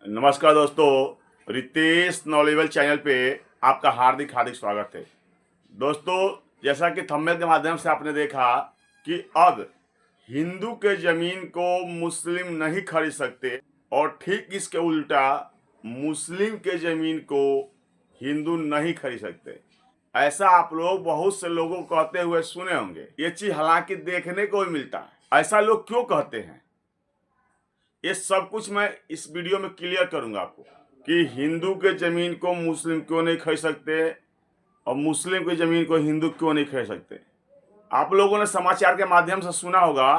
नमस्कार दोस्तों, Ritesh knowledgeable channel पे आपका हार्दिक हार्दिक स्वागत है। दोस्तों, जैसा कि थंबनेल के माध्यम से आपने देखा कि अब हिंदू के ज़मीन को मुस्लिम नहीं खरीद सकते और ठीक इसके उल्टा मुस्लिम के ज़मीन को हिंदू नहीं खरीद सकते। ऐसा आप लोग बहुत से लोगों को कहते हुए सुने होंगे। ये चीज़ हालांकि देखने को भी मिलता है। ऐसा लोग क्यों कहते हैं, ये सब कुछ मैं इस वीडियो में क्लियर करूंगा आपको कि हिंदू के ज़मीन को मुस्लिम क्यों नहीं खरीद सकते और मुस्लिम की ज़मीन को हिंदू क्यों नहीं खरीद सकते। आप लोगों ने समाचार के माध्यम से सुना होगा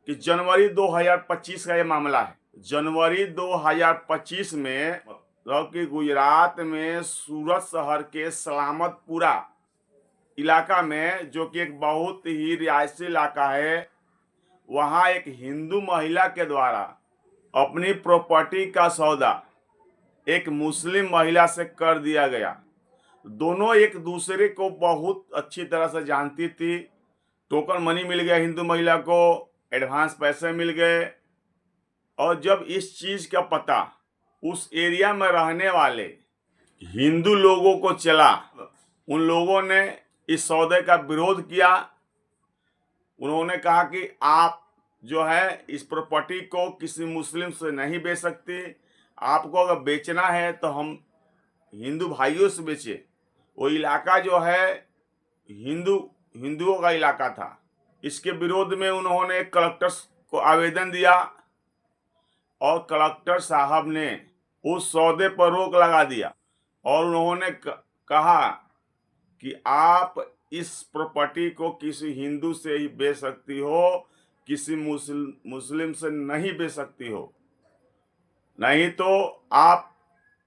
कि जनवरी 2025 का ये मामला है। जनवरी 2025 में मतलब कि गुजरात में सूरत शहर के सलामतपुरा इलाका में, जो कि एक बहुत ही रिहायशी इलाका है, वहाँ एक हिंदू महिला के द्वारा अपनी प्रॉपर्टी का सौदा एक मुस्लिम महिला से कर दिया गया। दोनों एक दूसरे को बहुत अच्छी तरह से जानती थी। टोकन मनी मिल गया हिंदू महिला को, एडवांस पैसे मिल गए। और जब इस चीज़ का पता उस एरिया में रहने वाले हिंदू लोगों को चला, उन लोगों ने इस सौदे का विरोध किया। उन्होंने कहा कि आप जो है इस प्रॉपर्टी को किसी मुस्लिम से नहीं बेच सकती। आपको अगर बेचना है तो हम हिंदू भाइयों से बेचे। वो इलाका जो है हिंदुओं का इलाका था। इसके विरोध में उन्होंने कलेक्टर को आवेदन दिया और कलेक्टर साहब ने उस सौदे पर रोक लगा दिया और उन्होंने कहा कि आप इस प्रॉपर्टी को किसी हिंदू से ही बेच सकती हो, किसी मुस्लिम से नहीं बेच सकती हो, नहीं तो आप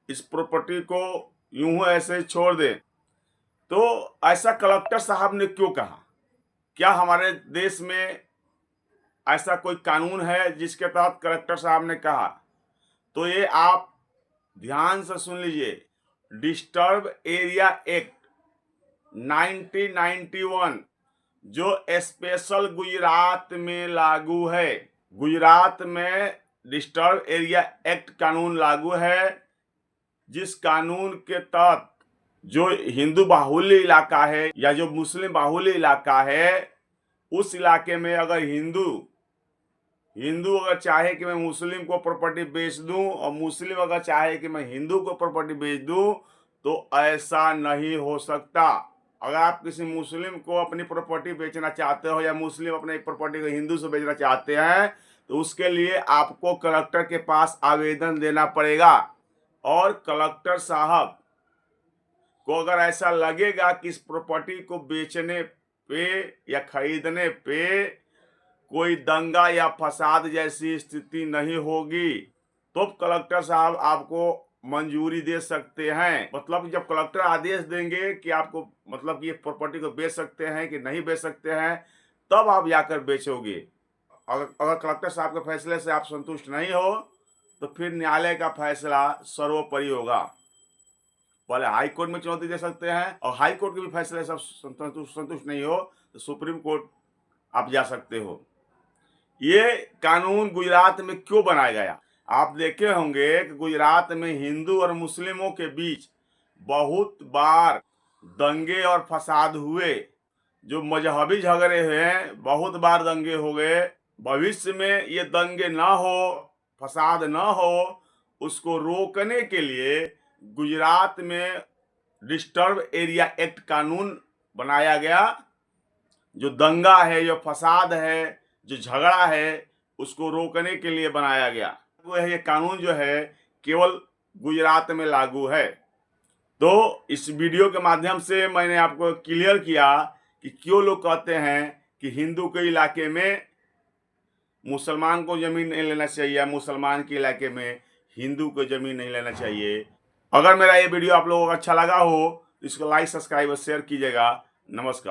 इस प्रॉपर्टी को यूं ऐसे ही छोड़ दें। तो ऐसा कलेक्टर साहब ने क्यों कहा? क्या हमारे देश में ऐसा कोई कानून है जिसके तहत कलेक्टर साहब ने कहा? तो ये आप ध्यान से सुन लीजिए। डिस्टर्ब एरिया एक्ट 1991 जो स्पेशल गुजरात में लागू है। गुजरात में डिस्टर्ब एरिया एक्ट कानून लागू है, जिस कानून के तहत जो हिंदू बाहुल्य इलाका है या जो मुस्लिम बाहुल्य इलाका है, उस इलाके में अगर हिंदू अगर चाहे कि मैं मुस्लिम को प्रॉपर्टी बेच दूं और मुस्लिम अगर चाहे कि मैं हिंदू को प्रॉपर्टी बेच दूं, तो ऐसा नहीं हो सकता। अगर आप किसी मुस्लिम को अपनी प्रॉपर्टी बेचना चाहते हो या मुस्लिम अपनी प्रॉपर्टी को हिंदू से बेचना चाहते हैं, तो उसके लिए आपको कलेक्टर के पास आवेदन देना पड़ेगा। और कलेक्टर साहब को अगर ऐसा लगेगा कि इस प्रॉपर्टी को बेचने पे या खरीदने पे कोई दंगा या फसाद जैसी स्थिति नहीं होगी, तो कलेक्टर साहब आपको मंजूरी दे सकते हैं। मतलब जब कलेक्टर आदेश देंगे कि आपको मतलब कि ये प्रॉपर्टी को बेच सकते हैं कि नहीं बेच सकते हैं, तब आप जाकर बेचोगे। अगर कलेक्टर साहब के फैसले से आप संतुष्ट नहीं हो तो फिर न्यायालय का फैसला सर्वोपरि होगा। पहले हाई कोर्ट में चुनौती दे सकते हैं और हाई कोर्ट के भी फैसले से संतुष्ट नहीं हो तो सुप्रीम कोर्ट आप जा सकते हो। ये कानून गुजरात में क्यों बनाया गया? आप देखे होंगे कि गुजरात में हिंदू और मुस्लिमों के बीच बहुत बार दंगे और फसाद हुए। जो मजहबी झगड़े हुए, बहुत बार दंगे हो गए। भविष्य में ये दंगे ना हो, फसाद ना हो, उसको रोकने के लिए गुजरात में डिस्टर्ब एरिया एक्ट कानून बनाया गया। जो दंगा है, जो फसाद है, जो झगड़ा है, उसको रोकने के लिए बनाया गया। वो ये कानून जो है केवल गुजरात में लागू है। तो इस वीडियो के माध्यम से मैंने आपको क्लियर किया कि क्यों लोग कहते हैं कि हिंदू के इलाके में मुसलमान को ज़मीन नहीं लेना चाहिए, मुसलमान के इलाके में हिंदू को ज़मीन नहीं लेना चाहिए। अगर मेरा ये वीडियो आप लोगों को अच्छा लगा हो तो इसको लाइक, सब्सक्राइब और शेयर कीजिएगा। नमस्कार।